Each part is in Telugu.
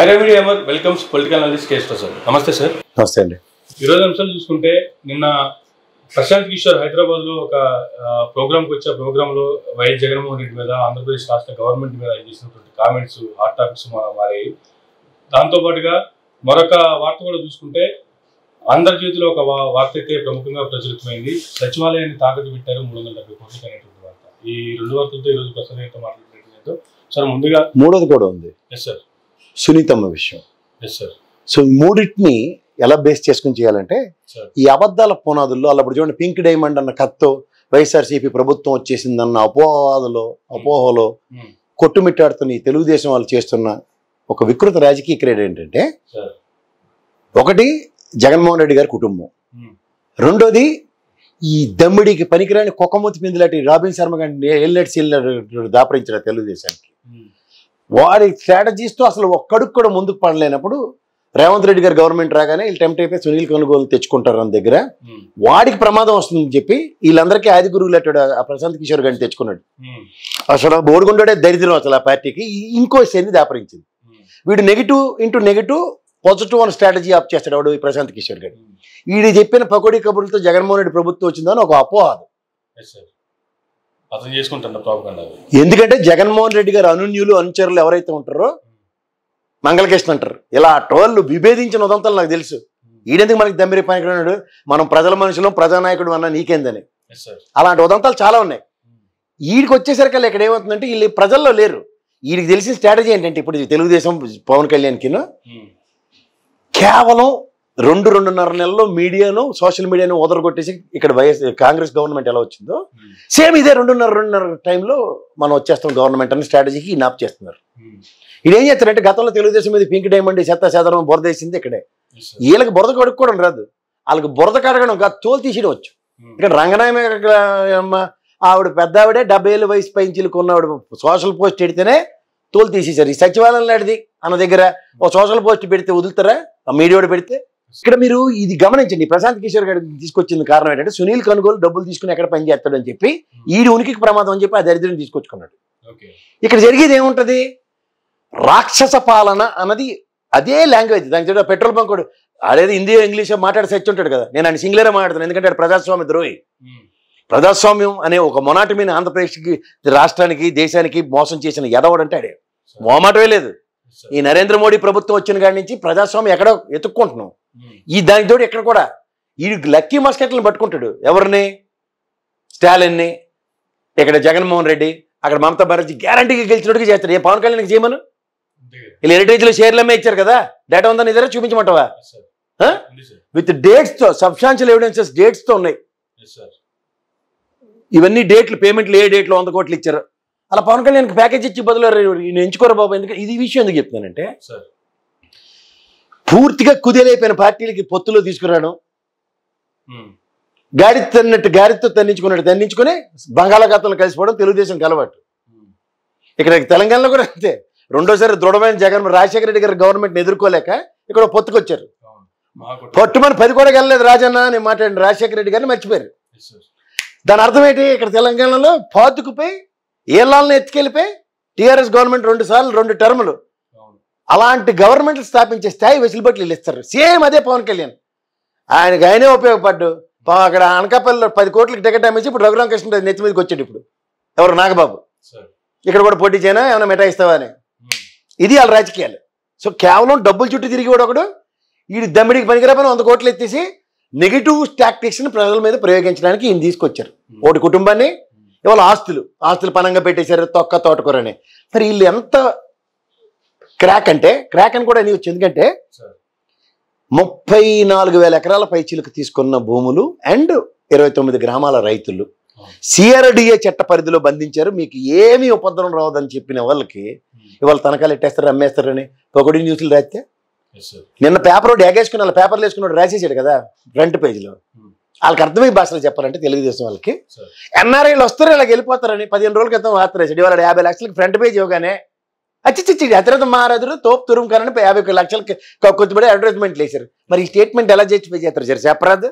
Hyderabad Amar welcomes political analyst కేస్టర్ సార్. నమస్తే సార్. నమస్తే అండి. ఈరోజు అంశాలు చూసుకుంటే నిన్న ప్రశాంత్ కిషోర్ హైదరాబాద్ లో ఒక ప్రోగ్రామ్కి వచ్చే ప్రోగ్రాంలో వైఎస్ జగన్మోహన్ రెడ్డి మీద ఆంధ్రప్రదేశ్ రాష్ట్ర గవర్నమెంట్ మీద చేసినటువంటి కామెంట్స్ హాట్ టాపిక్స్ మారాయి. దాంతోపాటుగా మరొక వార్త కూడా చూసుకుంటే ఆంధ్రజ్యోతిలో ఒక వార్త అయితే ప్రముఖంగా ప్రచురితమైంది. సచివాలయాన్ని తాకట్టు పెట్టారు 370 కోట్లకి అనేటువంటి వార్త. ఈ రెండు వార్తలతో ఈరోజు ప్రసాదంతో మాట్లాడుతున్నట్టు సార్. ముందుగా మూడోది కూడా ఉంది. Yes sir. సునీతమ్మ విషయం. Yes sir. సో ఈ మూడింటిని ఎలా బేస్ చేసుకుని చేయాలంటే ఈ అబద్ధాల పునాదుల్లో అప్పుడు చూడండి, పింక్ డైమండ్ అన్న కత్తో వైఎస్ఆర్సీపీ ప్రభుత్వం వచ్చేసిందన్న అపోహలో కొట్టుమిట్టాడుతున్న ఈ తెలుగుదేశం వాళ్ళు చేస్తున్న ఒక వికృత రాజకీయ క్రీడ ఏంటంటే, ఒకటి జగన్మోహన్ రెడ్డి గారి కుటుంబం, రెండోది ఈ దమ్మిడికి పనికిరాని కుక్కమూతి పిందులాంటి రాబిన్ శర్మ గారిని ఎల్లెడ్సి దాపరించారు తెలుగుదేశానికి. వారి స్ట్రాటజీస్తో అసలు ఒక్కడికి కూడా ముందుకు పడలేనప్పుడు రేవంత్ రెడ్డి గారు గవర్నమెంట్ రాగానే వీళ్ళు టెంప్ట్ అయిపోయి సునీల్ కొనుగోలు తెచ్చుకుంటారు అన్న దగ్గర వాడికి ప్రమాదం వస్తుందని చెప్పి వీళ్ళందరికీ ఆది గురువులు అట్టాడు ఆ ప్రశాంత్ కిషోర్ గారిని తెచ్చుకున్నాడు. అసలు బోడిగుండే దరిద్రం అసలు ఆ పార్టీకి. ఇంకో శని దాపరించింది. వీడు నెగిటివ్ పాజిటివ్ అని స్ట్రాటజీ ఆప్ చేస్తాడు వాడు ఈ ప్రశాంత్ కిషోర్ గారు. వీడు చెప్పిన పకోడీ కబుర్లతో జగన్మోహన్ రెడ్డి ప్రభుత్వం వచ్చిందని ఒక అపోహాదు. ఎందుకంటే జగన్మోహన్ రెడ్డి గారు అనున్యులు అనుచరులు ఎవరైతే ఉంటారో మంగళకృష్ణ అంటారు, ఇలా టోళ్ళు విభేదించిన ఉదంతాలు నాకు తెలుసు. ఈడెందుకు మనకి దమ్మిరి పనికిరాడు, మనం ప్రజల మనుషులు ప్రజానాయకుడు అన్న నీకేందని. అలాంటి ఉదంతాలు చాలా ఉన్నాయి. వీడికి వచ్చేసరికి ఇక్కడ ఏమవుతుందంటే వీళ్ళు ప్రజల్లో లేరు. వీడికి తెలిసిన స్ట్రాటజీ ఏంటంటే ఇప్పుడు తెలుగుదేశం పవన్ కళ్యాణ్కి కేవలం 2-2.5 నెలల్లో మీడియాను సోషల్ మీడియాను ఓదరగొట్టేసి ఇక్కడ కాంగ్రెస్ గవర్నమెంట్ ఎలా వచ్చిందో సేమ్ ఇదే 2.5 టైంలో మనం వచ్చేస్తాం గవర్నమెంట్ అనే స్ట్రాటజీకి నాప్ చేస్తున్నారు. ఇదేం చేస్తారంటే గతంలో తెలుగుదేశం మీద పింక్ డైమండ్ చెత్తాచెదరం బురద వేసింది ఇక్కడే. వీళ్ళకి బురద కడుక్కోవడం రాదు, వాళ్ళకి బురద కడగడం కాదు, తోలు తీసేయవచ్చు. ఇక్కడ రంగనాయమ్మ ఆవిడ పెద్ద ఆవిడే 70 ఏళ్ళ వయసు పైంచిలకు ఉన్నవాడు సోషల్ పోస్ట్ పెడితేనే తోలు తీసేశారు. ఈ సచివాలయం లాంటిది అన్న దగ్గర ఓ సోషల్ పోస్ట్ పెడితే వదులుతారా ఆ మీడియాడు పెడితే? ఇక్కడ మీరు ఇది గమనించండి. ప్రశాంత్ కిషోర్ గారి తీసుకొచ్చిన కారణం ఏంటంటే సునీల్ కొనుగోలు డబ్బులు తీసుకుని ఎక్కడ పని చేస్తాడని చెప్పి ఈడి ఉనికికి ప్రమాదం అని చెప్పి ఆ దరిద్రం తీసుకొచ్చుకున్నాడు. ఇక్కడ జరిగేది ఏముంటది, రాక్షస పాలన అన్నది అదే లాంగ్వేజ్. దానికి చూడ పెట్రోల్ బంక్ కూడా అదేది హిందీ ఇంగ్లీష్ మాట్లాడి సచ్చి ఉంటాడు కదా. నేను ఆయన సింగులరే మాట్లాడతాను, ఎందుకంటే అది ప్రజాస్వామ్య ద్రోహి. ప్రజాస్వామ్యం అనే ఒక మొనాటమీని ఆంధ్రప్రదేశ్కి రాష్ట్రానికి దేశానికి మోసం చేసిన ఎదవడంటే అడే మోమాటమే లేదు. ఈ నరేంద్ర మోడీ ప్రభుత్వం వచ్చిన కాడి నుంచి ప్రజాస్వామ్యం ఎక్కడో ఎత్తుక్కుంటున్నాం. ఈ దానితో ఇక్కడ కూడా ఈ లక్కీ మస్కెట్లను పట్టుకుంటాడు. ఎవరిని? స్టాలిన్ని. ఇక్కడ జగన్మోహన్ రెడ్డి, అక్కడ మమతా బెనర్జీ గ్యారంటీగా గెలిచినట్టుగా చేస్తాడు. ఏ పవన్ కళ్యాణ్కి చేయమను. వీళ్ళు హెరిటేజ్లో షేర్లు అమ్మే ఇచ్చారు కదా, డేటా ఉందని ఇద్దరే చూపించమంటావా? విత్ డేట్స్తో, సబ్స్టాన్షియల్ ఎవిడెన్సెస్ డేట్స్తో ఉన్నాయి ఇవన్నీ. డేట్లు పేమెంట్లు ఏ డేట్లో 100 కోట్లు ఇచ్చారు. అలా పవన్ కళ్యాణ్కి ప్యాకేజ్ ఇచ్చి బదులు ఎంచుకోరు బాబు. ఎందుకంటే ఇది విషయం ఎందుకు చెప్తున్నానంటే, పూర్తిగా కుదేలైపోయిన పార్టీలకి పొత్తులో తీసుకురావడం, గాడితో తన్నించుకుని బంగాళాఖాతంలో కలిసిపోవడం తెలుగుదేశం అలవాటు. ఇక్కడ తెలంగాణలో కూడా అంతే. రెండోసారి దృఢమైన జగన్ రాజశేఖర రెడ్డి గారి గవర్నమెంట్ని ఎదుర్కోలేక ఇక్కడ పొత్తుకొచ్చారు. పట్టుమని 10 కూడా వెళ్ళలేదు రాజన్న నేను మాట్లాడిన రాజశేఖర రెడ్డి గారిని మర్చిపోయారు. దాని అర్థం ఏంటి, ఇక్కడ తెలంగాణలో పాతుకుపోయి ఏళ్ళని ఎత్తుకెళ్ళిపోయి టీఆర్ఎస్ గవర్నమెంట్ 2 సార్లు 2 టర్ములు అలాంటి గవర్నమెంట్లు స్థాపించే స్థాయి వెసులుబాట్లు ఇస్తారు. సేమ్ అదే పవన్ కళ్యాణ్. ఆయనే ఉపయోగపడ్డు. అక్కడ అనకాపల్లిలో 10 కోట్లకి టికెట్ అమ్మేసి ఇప్పుడు రఘురామకృష్ణ నెత్తి మీదకి వచ్చాడు. ఇప్పుడు ఎవరు? నాగబాబు. ఇక్కడ కూడా పోటీ చేయనా, ఏమైనా మిఠాయిస్తావా అని. ఇది వాళ్ళ రాజకీయాలు. సో కేవలం డబ్బులు చుట్టూ తిరిగి కూడా ఒకడు ఈ దమ్మిడికి పనికిరాపని 100 కోట్లు ఎత్తేసి నెగిటివ్ టాక్టిక్స్ని ప్రజల మీద ప్రయోగించడానికి ఈయన తీసుకొచ్చారు. ఒకటి కుటుంబాన్ని, ఇవాళ ఆస్తులు పనంగా పెట్టేశారు, తోటకూరని. మరి వీళ్ళు ఎంత క్రాక్ అని కూడా అని వచ్చింది. ఎందుకంటే 34,000 ఎకరాల పైచీలకు తీసుకున్న భూములు అండ్ 29 గ్రామాల రైతులు సిఆర్డిఏ చట్ట పరిధిలో బంధించారు. మీకు ఏమీ ఉపద్రవం రావద్దని చెప్పిన వాళ్ళకి ఇవాళ తనఖాలు ఎట్టేస్తారు, అమ్మేస్తారని పొగడి న్యూస్లు రాస్తే. నిన్న పేపర్ ఒకటి ఎగేసుకుని వాళ్ళ పేపర్లు వేసుకున్నాడు, రాసేసాడు కదా ఫ్రంట్ పేజీలో. వాళ్ళకి అర్థమయ్యే భాషలో చెప్పాలంటే తెలుగుదేశం వాళ్ళకి ఎన్ఆర్ఐలు వస్తారు ఇలాగ వెళ్ళిపోతారని 15 రోజుల క్రితం వార్త రాశాడు. ఇవాళ 50 లక్షలకి ఫ్రంట్ పేజ్ ఇవ్వగానే అచ్చిచ్చి అతిరథం మహారాజులు తోపు తురుము కానీ 50 లక్షలకి కొద్దిపడి అడ్వర్టైజ్మెంట్లు వేశారు. మరి ఈ స్టేట్మెంట్ ఎలా చేసి చేస్తారు సార్ చెప్పరాదు?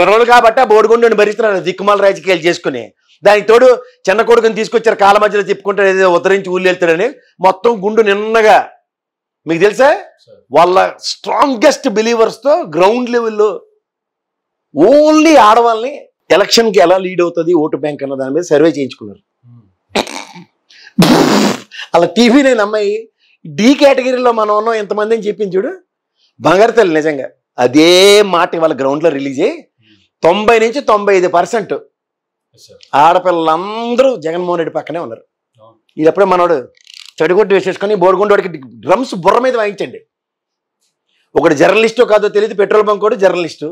గొడవలు కాబట్టి ఆ బోడిగుండుని భరిస్తున్నాను దిక్కుమాల రాజకీయాలు చేసుకుని. దానికి తోడు చిన్న కొడుకుని తీసుకొచ్చారు, కాళ్ళ మధ్యలో తిప్పుకుంటే ఏదో ఉత్తరించి ఊళ్ళు వెళ్తాడని మొత్తం గుండు నిన్నగా. మీకు తెలుసా వాళ్ళ స్ట్రాంగెస్ట్ బిలీవర్స్తో గ్రౌండ్ లెవెల్లో ఓన్లీ ఆడవాళ్ళని ఎలక్షన్కి ఎలా లీడ్ అవుతుంది ఓటు బ్యాంక్ అన్న దాని మీద సర్వే చేయించుకున్నారు. అలా టీవీ నేను అమ్మాయి డి కేటగిరీలో మనం ఉన్నాం ఎంతమంది అని చెప్పింది చూడు, బంగారు తల్లి. నిజంగా అదే మాట వాళ్ళ గ్రౌండ్లో రిలీజ్ అయ్యి 90 నుంచి 95% ఆడపిల్లలందరూ జగన్మోహన్ రెడ్డి పక్కనే ఉన్నారు. ఇది ఎప్పుడే మనోడు చెడుగుడ్డు వేసేసుకొని బోడిగుండోడికి డ్రమ్స్ బుర్ర మీద వాయించండి. ఒకటి జర్నలిస్టో కాదో తెలియదు, పెట్రోల్ బంక్ కూడా జర్నలిస్టు,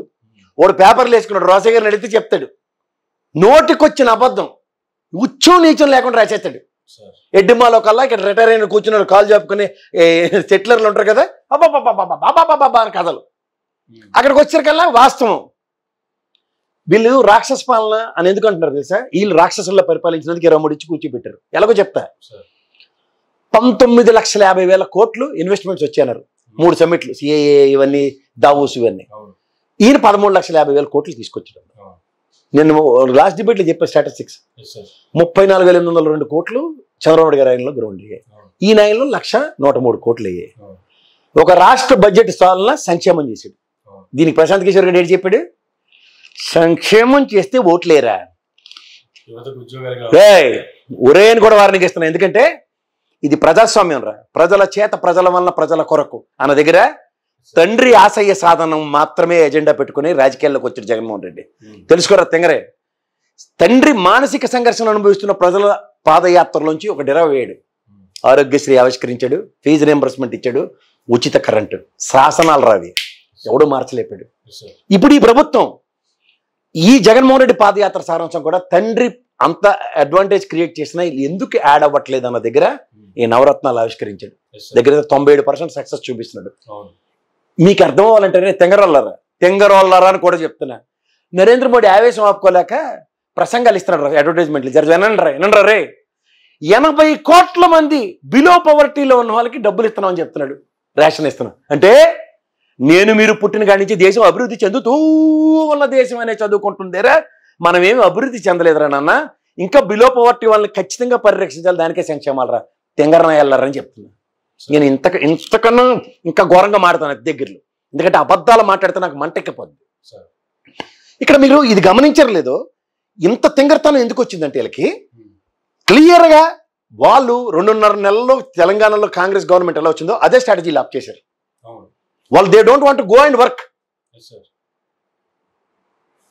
వాడు పేపర్లు వేసుకున్నాడు, రోసయ్య గారిని అడిగితే చెప్తాడు. నోటికొచ్చిన అబద్ధం ఉచ్చం నీచం లేకుండా రాసేస్తాడు. ఎడ్డిమాలో కల్లా ఇక్కడ రిటైర్ అయిన కూర్చున్నాడు, కాలు చెప్పుకుని సెటిలర్లు ఉంటారు కదా, అబ్బాబాబాబాబాబాబాబా అని కథలు. అక్కడికి వచ్చేకల్లా వాస్తవం. వీళ్ళు రాక్షస పాలన అని ఎందుకు అంటున్నారు తెలుసా? వీళ్ళు రాక్షసుల్లో పరిపాలించినందుకు 23 ఇచ్చి కూర్చోబెట్టారు. ఎలాగో చెప్తా. 19,50,000 కోట్లు ఇన్వెస్ట్మెంట్స్ వచ్చాయన్నారు 3 సమ్మిట్లు, సిఏఏ ఇవన్నీ, దావోస్ ఇవన్నీ. ఈయన 13,50,000 కోట్లు తీసుకొచ్చాడు. నేను లాస్ట్ డిబేట్లో చెప్పే స్టాటిస్టిక్స్ 34,802 కోట్లు చంద్రబాబు గారి ఆయనలో గ్రౌండ్ అయ్యాయి. ఈ ఆయనలో 1,103 కోట్లు అయ్యాయి. ఒక రాష్ట్ర బడ్జెట్ సాలన సంక్షేమం చేశాడు. దీనికి ప్రశాంత్ కిషోర్ గారు ఏంటి చెప్పాడు? సంక్షేమం చేస్తే ఓట్లేరా ఒరే అని కూడా వారికి ఇస్తున్నా. ఎందుకంటే ఇది ప్రజాస్వామ్యం రా, ప్రజల చేత ప్రజల వలన ప్రజల కొరకు అన్న దగ్గర తండ్రి ఆశయ సాధనం మాత్రమే ఎజెండా పెట్టుకుని రాజకీయాల్లోకి వచ్చాడు జగన్మోహన్ రెడ్డి. తెలుసుకోరా తెంగరే, తండ్రి మానసిక సంఘర్షణ అనుభవిస్తున్న ప్రజల పాదయాత్రలోంచి ఒక డిరావ్ వేయడు. ఆరోగ్యశ్రీ ఆవిష్కరించాడు, ఫీజు రియంబర్స్మెంట్ ఇచ్చాడు, ఉచిత కరెంటు, శాసనాలు రావి, ఎవడు మార్చలేపాడు. ఇప్పుడు ఈ ప్రభుత్వం ఈ జగన్మోహన్ రెడ్డి పాదయాత్ర సారాంశం కూడా తండ్రి అంత అడ్వాంటేజ్ క్రియేట్ చేసినా ఎందుకు యాడ్ అవ్వట్లేదు అన్న దగ్గర ఈ నవరత్నాలు ఆవిష్కరించాడు. దగ్గర 97% సక్సెస్ చూపిస్తున్నాడు. మీకు అర్థం అవ్వాలంటేనే తెంగరోళ్ళరా అని కూడా చెప్తున్నా. నరేంద్ర మోడీ ఆవేశం ఆపుకోలేక ప్రసంగాలు ఇస్తున్నాడు, అడ్వర్టైజ్మెంట్లు. వినండ్రా రే, 80 కోట్ల మంది బిలో పవర్టీలో ఉన్న వాళ్ళకి డబ్బులు ఇస్తున్నామని చెప్తున్నాడు, రేషన్ ఇస్తున్నాం అంటే. నేను మీరు పుట్టిన కాడి నుంచి దేశం అభివృద్ధి చెందుతూ ఉన్న దేశం అనే చదువుకుంటుందేరా, మనం ఏమి అభివృద్ధి చెందలేదురా నాన్న, ఇంకా బిలో పవర్టీ వాళ్ళని ఖచ్చితంగా పరిరక్షించాలి, దానికే సంక్షేమాలు రా, తెంగరనాయల్లారని చెప్తున్నా. నేను ఇంతకన్నా ఇంకా ఘోరంగా మాడతాను అతి దగ్గరలో, ఎందుకంటే అబద్ధాలు మాట్లాడితే నాకు మంటెక్కిపోద్ది. ఇక్కడ మీరు ఇది గమనించరు లేదో, ఇంత తెంగరతనం ఎందుకు వచ్చిందంటే వీళ్ళకి క్లియర్గా వాళ్ళు 2.5 నెలల్లో తెలంగాణలో కాంగ్రెస్ గవర్నమెంట్ ఎలా వచ్చిందో అదే స్ట్రాటజీ లాప్ చేశారు. వాళ్ళు they don't want go and work,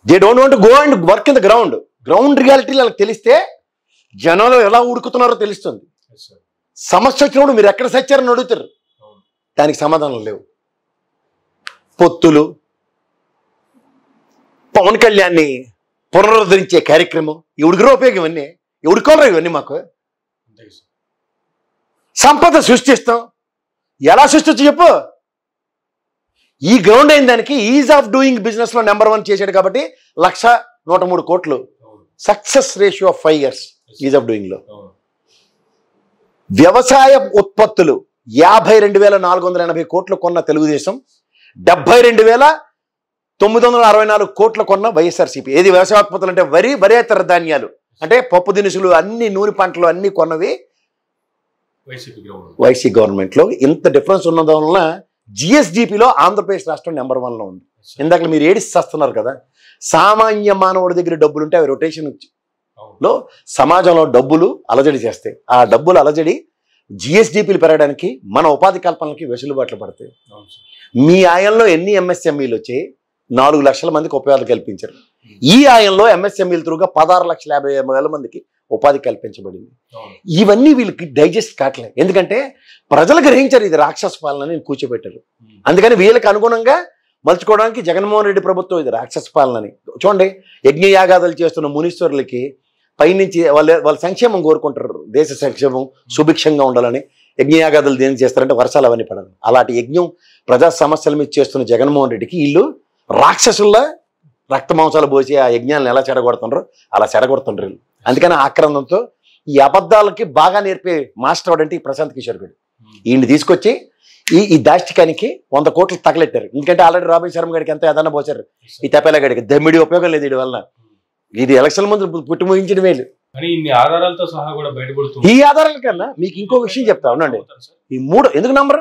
they don't want go and work in the ground reality వాళ్ళకి తెలిస్తే జనాలు ఎలా ఉడుకుతున్నారో తెలుస్తుంది. సమస్య వచ్చినప్పుడు మీరు ఎక్కడ సచ్చారని అడుగుతారు, దానికి సమాధానం లేవు. పొత్తులు, పవన్ కళ్యాణ్ని పునరుద్ధరించే కార్యక్రమం, ఎవడికి ఉపయోగం ఇవన్నీ, ఎవడికోరా ఇవన్నీ మాకు? సంపద సృష్టిస్తాం, ఎలా సృష్టించు చెప్పు? ఈ గ్రౌండ్ అయిన దానికి ఈజ్ ఆఫ్ డూయింగ్ బిజినెస్ లో నెంబర్ 1 చేశాడు కాబట్టి 1,103 కోట్లు success ratio of 5 years is of doing లో. వ్యవసాయ ఉత్పత్తులు 52,480 కోట్లు కొన్న తెలుగుదేశం, 72,964 కోట్లు కొన్న వైఎస్ఆర్సీపీ. ఏది వ్యవసాయ ఉత్పత్తులు అంటే వరి, వరేతర ధాన్యాలు అంటే పప్పు దినుసులు, అన్ని నూనె పంటలు అన్ని కొన్నవి వైసీ గవర్నమెంట్ లో. ఇంత డిఫరెన్స్ ఉన్నది వలన జిఎస్డిపిలో ఆంధ్రప్రదేశ్ రాష్ట్రం నెంబర్ 1లో ఉంది. ఇందాక మీరు ఏడిస్తున్నారు కదా, సామాన్య మానవుడి దగ్గర డబ్బులు ఉంటే అవి రొటేషన్ లో సమాజంలో డబ్బులు అలజడి చేస్తాయి. ఆ డబ్బులు అలజడి జిఎస్డిపిలు పెరగడానికి, మన ఉపాధి కల్పనలకి వెసులుబాట్లు పడతాయి. మీ ఆయంలో ఎన్ని ఎంఎస్ఎంఈలు వచ్చాయి? 4 లక్షల మందికి ఉపాధి కల్పించారు. ఈ ఆయంలో ఎంఎస్ఎంఈల త్రూగా 16,50,000 మందికి ఉపాధి కల్పించబడింది. ఇవన్నీ వీళ్ళకి డైజెస్ట్ కావట్లేదు, ఎందుకంటే ప్రజలు గ్రహించారు ఇది రాక్షస పాలన అని కూర్చోబెట్టారు. అందుకని వీళ్ళకి అనుగుణంగా మలుచుకోవడానికి జగన్మోహన్ రెడ్డి ప్రభుత్వం ఇది రాక్షస పాలనని. చూడండి, యజ్ఞయాగాదాలు చేస్తున్న మునీశ్వరులకి పైనుంచి వాళ్ళ సంక్షేమం కోరుకుంటారు, దేశ సంక్షేమం సుభిక్షంగా ఉండాలని. యజ్ఞయాగాదాలు దేనికి చేస్తారంటే వర్షాలు అవన్నీ పడాలి. అలాంటి యజ్ఞం ప్రజా సమస్యల మీద చేస్తున్న జగన్మోహన్ రెడ్డికి వీళ్ళు రాక్షసుల్లా రక్త మాంసాలు పోసి ఆ యజ్ఞాలను ఎలా చెడగొడుతుండ్రో అలా చెడగొడుతుండ్రు వీళ్ళు. అందుకని ఆక్రందంతో ఈ అబద్ధాలకి బాగా నేర్పే మాస్టర్ అంటే ప్రశాంత్ కిషోర్ గారు. ఈయన్ని తీసుకొచ్చి ఈ దాష్టికానికి 100 కోట్లు తగలెట్టారు. ఎందుకంటే ఆల్రెడీ రాబిన్ శర్మ గారికి ఎంత ఏదన్నా పోచారు, ఈ తపేలా గడికి దమ్మిడి ఉపయోగం లేదు వీడి వల్ల. ఇది ఎలక్షన్ ముందు పుట్టి ముగించిన వేలు. ఇన్ని ఆధారాలతో సహా కూడా బయటపడుతుంది. ఈ ఆధారాల కన్నా మీకు ఇంకో విషయం చెప్తా ఉండండి. ఈ 3 ఎందుకు నంబరు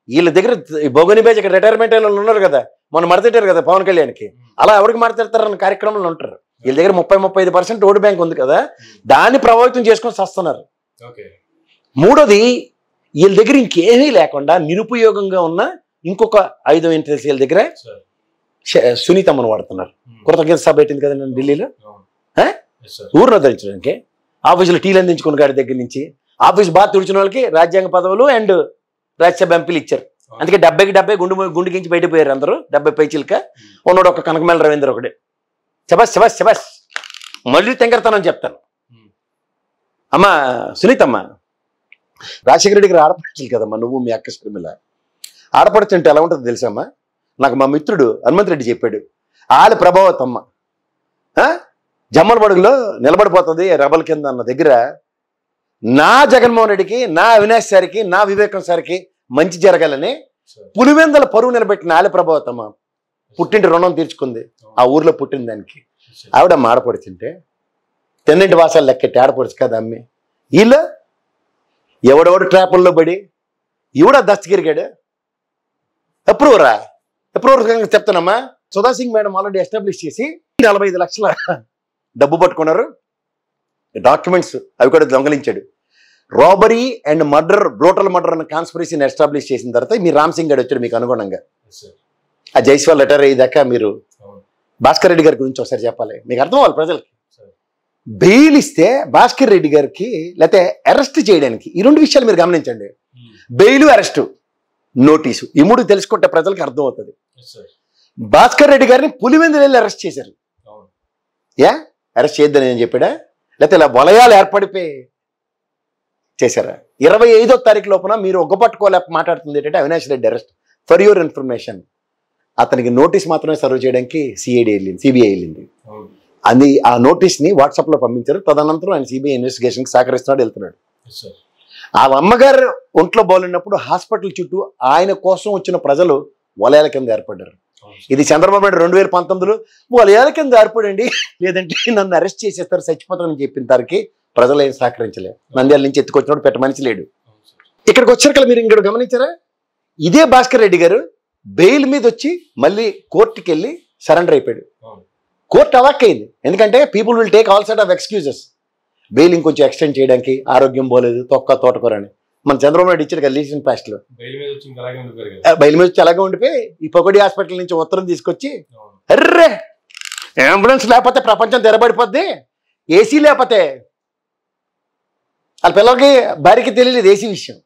వీళ్ళ దగ్గర బొగని బేజ్ ఇక్కడ రిటైర్మెంట్ అయిన వాళ్ళు ఉన్నారు కదా, మొన్న మడతెట్టారు కదా పవన్ కళ్యాణ్కి, అలా ఎవరికి మడతెడతారన్న కార్యక్రమంలో ఉంటారు. వీళ్ళ దగ్గర 30-35% ఓటు బ్యాంక్ ఉంది కదా, దాన్ని ప్రభావితం చేసుకొని వస్తున్నారు. మూడోది వీళ్ళ దగ్గర ఇంకేమీ లేకుండా నిరుపయోగంగా ఉన్న ఇంకొక 5వ ఇంట్రెస్ట్ వీళ్ళ దగ్గర సునీతమ్మను వాడుతున్నారు. కృతజ్ఞత సభ పెట్టింది కదా నేను ఢిల్లీలో, ఊరిని ధరించడానికి, ఆఫీసులో టీలు అందించుకున్న గారి దగ్గర నుంచి ఆఫీస్ బాగా తుడిచిన వాళ్ళకి రాజ్యాంగ పదవులు అండ్ రాజ్యసభ ఎంపీలు ఇచ్చారు. అందుకే 70 గుండు గించి బయట పోయారు అందరూ. 70 పైచీలక ఉన్నాడు ఒక కనకమేల రవీంద్ర ఒకడే. శబాస్ శబాస్ శబాస్. మళ్ళీ తెంగరతనం చెప్తాను. అమ్మా సునీతమ్మ, రాజశేఖర రెడ్డి గారు ఆడపడుచులు కదమ్మా, నువ్వు మీ అక్క షర్మిల. ఆడపడుచు అంటే ఎలా ఉంటుందో తెలుసమ్మా, నాకు మా మిత్రుడు హనుమంత్ రెడ్డి చెప్పాడు. ఆళ్ళ ప్రభావతమ్మ జమ్మల బడుగులో నిలబడిపోతుంది రెబల్ కింద అన్న దగ్గర నా జగన్మోహన్ రెడ్డికి, నా అవినాష్ సార్కి, నా వివేకం సార్కి మంచి జరగాలని పులివెందల పరువు నిలబెట్టిన ఆళ్ళ ప్రభావతమ్మ పుట్టింటి రుణం తీర్చుకుంది. ఆ ఊర్లో పుట్టిన దానికి ఆవిడ ఆడపడుచుంటే తెన్నింటి వాసాలు లెక్కెట్టి ఆడపడుచు కదా అమ్మి. వీళ్ళు ఎవడెవడు ట్రాపుల్లో పడి ఈవిడ దస్తగిరిగాడు. అప్రూవర్ చెప్తానమ్మా. Sudha Singh madam already establish చేసి 45 లక్షల డబ్బు పట్టుకున్నారు. డాక్యుమెంట్స్ అవి కూడా దొంగలించాడు. Robbery and murder, brutal murder అన్న కాన్స్పిరసీని ఎస్టాబ్లిష్ చేసిన తర్వాత మీ రామ్ సింగ్ గారు వచ్చాడు మీకు అనుగుణంగా. ఆ జైస్వాల్ లెటర్ అయ్యేదాకా మీరు భాస్కర్ రెడ్డి గారి గురించి ఒకసారి చెప్పాలి, మీకు అర్థం అవ్వాలి ప్రజలకి. బెయిల్ ఇస్తే భాస్కర్ రెడ్డి గారికి లేకపోతే అరెస్ట్ చేయడానికి ఈ 2 విషయాలు మీరు గమనించండి. బెయిల్, అరెస్టు, నోటీసు, ఈ 3 తెలుసుకుంటే ప్రజలకు అర్థం అవుతుంది. భాస్కర్ రెడ్డి గారిని పులివెందులు వెళ్ళి అరెస్ట్ చేశారు. అరెస్ట్ చేయొద్దని నేను చెప్పాడా, లేకపోతే ఇలా వలయాలు ఏర్పడిపోయి చేశారా? 25వ తారీఖు లోపల మీరు ఒగ్గపట్టుకోలేక మాట్లాడుతుంది ఏంటంటే Avinash Reddy arrest. For your information, అతనికి నోటీస్ మాత్రమే సర్వ్ చేయడానికి సిబిఐ వెళ్ళింది. అది ఆ నోటీస్ని వాట్సాప్లో పంపించారు. తదనంతరం ఆయన సిబిఐ ఇన్వెస్టిగేషన్కి సహకరిస్తున్నాడు, వెళ్తున్నాడు. ఆ అమ్మగారు ఒంట్లో బాగున్నప్పుడు హాస్పిటల్ చుట్టూ ఆయన కోసం వచ్చిన ప్రజలు వలయాల కింద ఏర్పడ్డారు. ఇది చంద్రబాబు నాయుడు 2019లో వలయాల కింద ఏర్పడండి, లేదంటే నన్ను అరెస్ట్ చేసేస్తారు, చచ్చిపోతానని చెప్పిన తారికి ప్రజలు ఏం సహకరించలేదు. నంద్యాల నుంచి ఎత్తుకొచ్చినప్పుడు పెట్ట మనిషి లేడు. ఇక్కడికి వచ్చాక మీరు ఇక్కడ గమనించారా, ఇదే భాస్కర్ రెడ్డి గారు బెయిల్ మీద వచ్చి మళ్ళీ కోర్టుకి వెళ్ళి సరెండర్ అయిపోయాడు. కోర్టు అవాక్కయింది, ఎందుకంటే people will take all side of excuses. Bail ఇంకొంచెం ఎక్స్టెండ్ చేయడానికి, ఆరోగ్యం పోలేదు, తోటకూర అని మన చంద్రబాబు నాయుడు ఇచ్చాడు కదా లీజన్ పాస్ట్ లో. బెయిల్ మీద వచ్చి అలాగే ఉండిపోయి ఈ పొగడి హాస్పిటల్ నుంచి ఉత్తరం తీసుకొచ్చి, అర్రే అంబులెన్స్ లేకపోతే ప్రపంచం తెరబడిపోద్ది, ఏసీ లేకపోతే వాళ్ళ పిల్లలకి భార్యకి తెలియలేదు ఏసీ విషయం.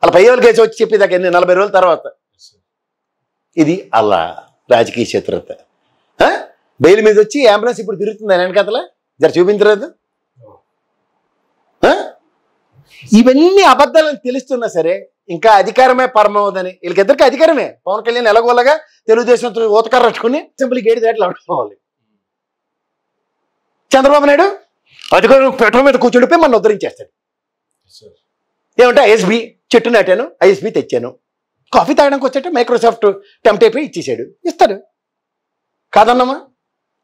వాళ్ళ పై వాళ్ళకి వేసి వచ్చి చెప్పేదాకా 40 రోజుల తర్వాత. ఇది అలా రాజకీయ చతురత. బెయిల్ మీద వచ్చి అంబులెన్స్ ఇప్పుడు తిరుగుతుంది ఆయన వెనకాతలా, జర చూపించలేదు. ఇవన్నీ అబద్ధాలని తెలుస్తున్నా సరే ఇంకా అధికారమే పరమవదని, వీళ్ళకిద్దరికి అధికారమే. పవన్ కళ్యాణ్ ఎలాగోలాగా తెలుగుదేశం ఊతకారు రట్టుకుని సింపుల్ గేడి దాట్లు ఆడుకోవాలి. చంద్రబాబు నాయుడు అధికారం పెట్రోల్ మీద కూర్చుండిపోయి మన ఉద్ధరించేస్తాడు. ఏమంటే ఐఎస్బి చెట్టు నాటాను, ఐఎస్బి తెచ్చాను, కాఫీ తాగడానికి వచ్చేట మైక్రోసాఫ్ట్ టెంప్ట్ అయిపోయి ఇచ్చేసాడు, ఇస్తాడు కాదన్నమా.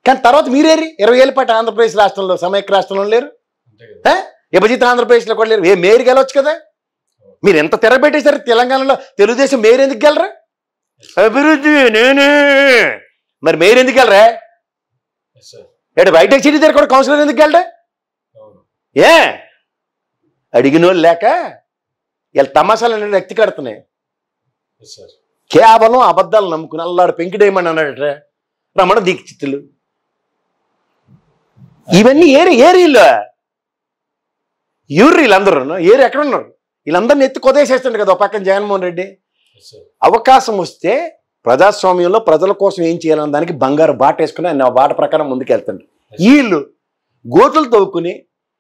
కానీ తర్వాత మీరేరి 20 ఏళ్ళ పాటు ఆంధ్రప్రదేశ్ రాష్ట్రంలో సమైక్య రాష్ట్రంలో లేరు, విభజిత ఆంధ్రప్రదేశ్లో కూడా లేరు. మేయర్ గెలవచ్చు కదా, మీరు ఎంత తెరబెట్టేశారు తెలంగాణలో. తెలుగుదేశం మేయర్ ఎందుకు గెలరా? అభివృద్ధి నేనే. మరి మేయర్ ఎందుకు గెలరా? ఏడు బయటకు సిటీ దగ్గర కూడా కౌన్సిలర్ ఎందుకు గెలరా? ఏ అడిగిన వాళ్ళు లేక వీళ్ళ తమాషాలు వ్యక్తి కడుతున్నాయి. కేవలం అబద్ధాలు నమ్ముకుని అల్లాడు పెంకిడేయమని అన్నాడట రమణ దీక్షితులు. ఇవన్నీ ఏరీలు వీళ్ళందరూ ఏరు ఎక్కడ ఉన్నారు? వీళ్ళందరినీ ఎత్తి కొదేసేస్తుండే కదా ఒక పక్కన జగన్మోహన్ రెడ్డి. అవకాశం వస్తే ప్రజాస్వామ్యంలో ప్రజల కోసం ఏం చేయాలన్న దానికి బంగారు బాట వేసుకుని ఆయన బాట ప్రకారం ముందుకెళ్తండి. వీళ్ళు గోతులు తవ్వుకుని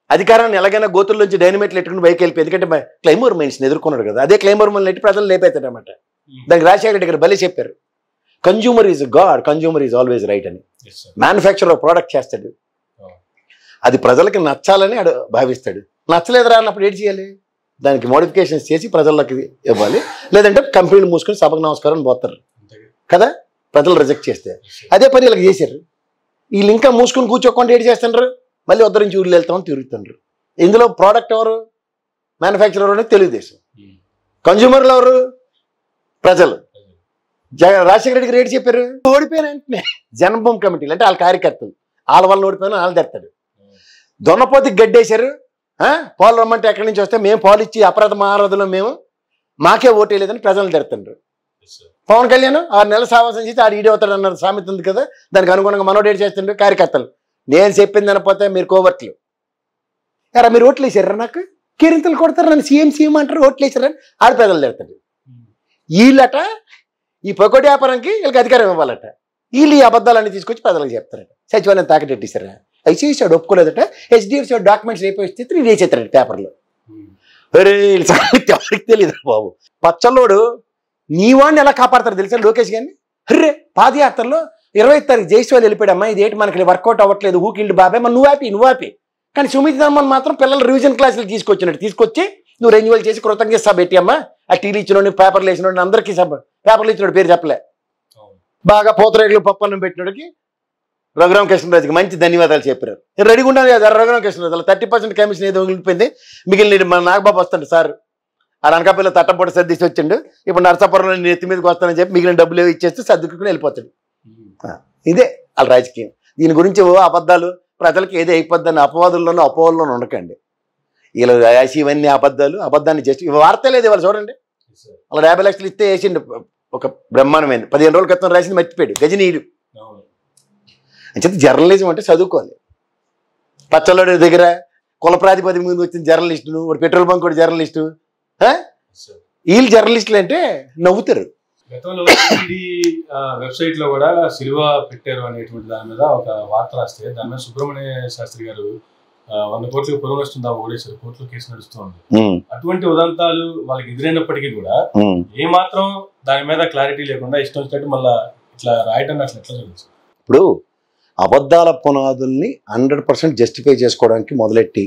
అధికారాన్ని ఎలాగైనా గోతుల్లోంచి డైనమేట్లు ఎట్టుకుని బయకి వెళ్ళిపోయి, ఎందుకంటే క్లైమోర్ మైన్స్ని ఎదుర్కొన్నాడు కదా, అదే క్లైమోర్ మైన్ ఎట్టి ప్రజలు లేపేస్తాడు అనమాట. దానికి రాజశేఖర రెడ్డి గారు భలే చెప్పారు, consumer is God, consumer is always right అని. మ్యానుఫ్యాక్చరర్ ప్రోడక్ట్ చేస్తాడు, అది ప్రజలకి నచ్చాలని భావిస్తాడు. నచ్చలేదురా అన్నప్పుడు ఏంటి చేయాలి? దానికి మోడిఫికేషన్స్ చేసి ప్రజల్లోకి ఇవ్వాలి. లేదంటే కంపెనీలు మూసుకొని సభకు నమస్కారం పోతారు కదా, ప్రజలు రిజెక్ట్ చేస్తే. అదే పని ఇలా చేశారు. వీళ్ళు ఇంకా మూసుకొని కూర్చోకుండా ఏడు చేస్తుండ్రు, మళ్ళీ వద్ద నుంచి ఊళ్ళు వెళ్తామని తిరుగుతుండ్రు. ఇందులో ప్రోడక్ట్ ఎవరు? మ్యానుఫ్యాక్చరర్ అనేది తెలుగుదేశం, కన్జ్యూమర్లు ఎవరు? ప్రజలు. రాజశేఖర రెడ్డికి రేటు చెప్పారు, ఓడిపోయిన వెంటనే జన్మభూమి కమిటీలు అంటే వాళ్ళ కార్యకర్తలు, వాళ్ళ వల్ల ఓడిపోయినా వాళ్ళు తెస్తాడు. దొన్నపోతికి గడ్డేశారు, పాలు రమ్మంటే ఎక్కడి నుంచి వస్తే మేము పాలు ఇచ్చి అపరాధ మహారాధులు మేము, మాకే ఓటేయలేదని ప్రజలను తెడుతుండ్రు. పవన్ కళ్యాణ్ 6 నెలల సావాసం చేసి ఆడు ఈడవుతాడు అన్నారు సామెత ఉంది కదా, దానికి అనుగుణంగా మనోడు ఏడు చేస్తుండ్రు కార్యకర్తలు. నేను చెప్పింది అనకపోతే మీరు కోవర్ట్లు ఎరా, మీరు ఓట్లు వేసారా, నాకు కిరింతలు కొడతారు, నన్ను సీఎం అంటారు, ఓట్లు వేసారని ఆడ ప్రజలు తెడతాడు. వీళ్ళట ఈ పకోటి వ్యాపారానికి వీళ్ళకి అధికారం ఇవ్వాలట, వీళ్ళు ఈ అబద్ధాలన్నీ తీసుకొచ్చి ప్రజలకు చెప్తారట. సచివాలయం తాకటెట్టేశారా, ఐసీసీ వాడు ఒప్పుకోలేదట, హెచ్డిఎఫ్సి వాడు డాక్యుమెంట్స్ రేపు రేచేస్తారట పేపర్లో. అరే ఎవరికి తెలియదు బాబు. పచ్చలోడు నీ వాడిని ఎలా కాపాడతారు తెలుసా లోకేష్ గారిని. అర్రే పాదయాత్రలో 20వ తారీఖు జైస్వాల్ వెళ్ళిపోయాడమ్మా, ఇదేంటి మనకి వర్కౌట్ అవ్వట్లేదు, ఊకిల్డ్ బాబాయ్, మరి నువ్వు ఆపి. కానీ సుమిత్ ధర్మన్ మాత్రం పిల్లలు రివిజన్ క్లాసులు తీసుకొచ్చి నువ్వు రెన్యువల్ చేసి కృతజ్ఞత సభ పెట్టి అమ్మా, ఆ టీలు ఇచ్చినోడిని పేపర్లు వేసినోడిని అందరికీ పేపర్లు ఇచ్చినోడు పేరు చెప్పలే, బాగా పోతరేగులు పప్పన్నం పెట్టినోడికి రఘురామకృష్ణరాజుకి మంచి ధన్యవాదాలు చెప్పారు. రెడీగా ఉండాలి కదా రఘురామకృష్ణరాజు, 30% కమిషన్ ఏదో మిగిలిపోయింది, మిగిలిన మన నాగబాబు వస్తాడు సార్, ఆ అనకాపల్లిలో తట్టంపొడి సర్దిసి వచ్చిండు, ఇప్పుడు నరసాపురంలో నేను ఎత్తి మీదకి వస్తానని చెప్పి మిగిలిన డబ్బులు ఏవి ఇచ్చేస్తే సర్దుకుని వెళ్ళిపోతాడు. ఇదే వాళ్ళ రాజకీయం. దీని గురించి అబద్ధాలు ప్రజలకి ఏదో అయిపోద్దని అపవాదుల్లోనూ అపోహల్లోనూ ఉండకండి. వీళ్ళు రాసి ఇవన్నీ అబద్ధాన్ని జస్ట్ వార్త లేదు వాళ్ళు చూడండి. వాళ్ళ 50 లక్షలు ఇస్తే వేసిండు ఒక బ్రహ్మాండమైంది, 15 రోజుల క్రితం రాసింది మర్చిపోయాడు గజనీయుడు. అని చెప్పి జర్నలిజం అంటే చదువుకోవాలి. పచ్చలోడి దగ్గర కుల ప్రాతిపదిక ముందు వచ్చిన జర్నలిస్టును, ఒక పెట్రోల్ బంక్ కూడా జర్నలిస్టు, వీళ్ళు జర్నలిస్టులు అంటే నవ్వుతారు. గతంలో వెబ్సైట్ లో కూడా సిలువ పెట్టారు అనేటువంటి దాని మీద ఒక వార్త రాస్తే దాని మీద సుబ్రహ్మణ్య శాస్త్రి గారు 100 కోట్లకు పొరుగు నష్టం ఒకటేసారి కోర్టులో కేసు నడుస్తుంది. అటువంటి ఉదంతాలు వాళ్ళకి ఎదురైనప్పటికీ కూడా ఏమాత్రం దాని మీద క్లారిటీ లేకుండా ఇష్టం వచ్చినట్టు మళ్ళీ ఇట్లా రాయటం అట్లా ఎట్లా జరుగుతుంది? ఇప్పుడు అబద్ధాల పునాదుల్ని 100% జస్టిఫై చేసుకోవడానికి మొదలెట్టి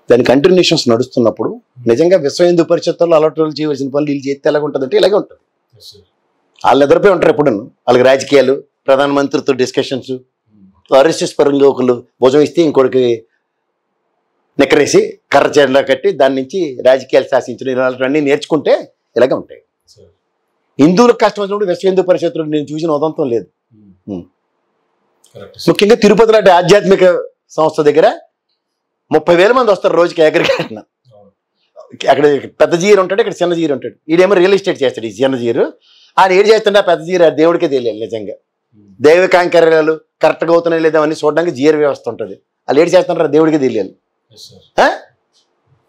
దాని కంటిన్యూషన్స్ నడుస్తున్నప్పుడు నిజంగా విశ్వ హిందూ పరిషత్తుల్లో అలవాటు చేయవలసిన పనులు వీళ్ళు చేస్తే ఎలాగ ఉంటుందంటే ఇలాగే ఉంటుంది. వాళ్ళు ఎదురుపోయి ఉంటారు ఎప్పుడు, వాళ్ళకి రాజకీయాలు, ప్రధానమంత్రితో డిస్కషన్స్, ఆర్ఎస్ఎస్ పరంగా ఒకళ్ళు భుజం ఇస్తే ఇంకొకరికి నిక్కరేసి కర్ర చేరలా కట్టి దాని నుంచి రాజకీయాలు శాసించడం ఇలాంటివన్నీ నేర్చుకుంటే ఇలాగే ఉంటాయి. హిందువులకు కష్టం వచ్చినప్పుడు విశ్వ హిందూ పరిషత్తులు నేను చూసిన ఉదంతం లేదు. ముఖ్యంగా తిరుపతి లాంటి ఆధ్యాత్మిక సంస్థ దగ్గర 30,000 మంది వస్తారు రోజుకి అగ్రిగేషన్. అక్కడ పెద్ద జీరు ఉంటాడు, ఇక్కడ చిన్న జీరు ఉంటాడు. ఈడేమో రియల్ ఎస్టేట్ చేస్తాడు, ఈ చిన్న జీరు. ఆయన ఏడు చేస్తుంటే ఆ పెద్ద జీరు దేవుడికే తెలియాలి. నిజంగా దైవ కాంకర్యాలు కరెక్ట్గా అవుతున్నాయి లేదా అని చూడడానికి జీర వ్యవస్థ ఉంటుంది. వాళ్ళు ఏడు చేస్తుంటారు దేవుడికే తెలియాలి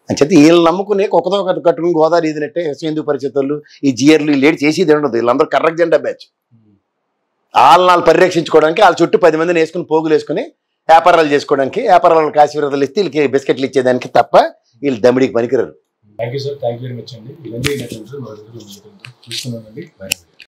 అని చెప్పి వీళ్ళు నమ్ముకుని ఒక్కతో కట్టుకుని గోదావరి ఈదినట్టే విశ్వ హిందూ పరిషత్తులు ఈ జీర్లు వీళ్ళు ఏడు చేసేది ఉండదు. వీళ్ళందరూ కర్రక్ జెండా బ్యాచ్. వాళ్ళని పరిరక్షించుకోవడానికి వాళ్ళ చుట్టూ 10 మందిని వేసుకుని పోగులు వేసుకుని వ్యాపారాలు చేసుకోవడానికి, వ్యాపారాలు కాశీవ్రతలు ఇస్తే వీళ్ళకి బిస్కెట్లు ఇచ్చేదానికి తప్ప వీళ్ళు దమ్మిడికి పనికిరారు. Thank you sir, thank you very much అండి. ఇవన్నీ చూస్తున్నానండి.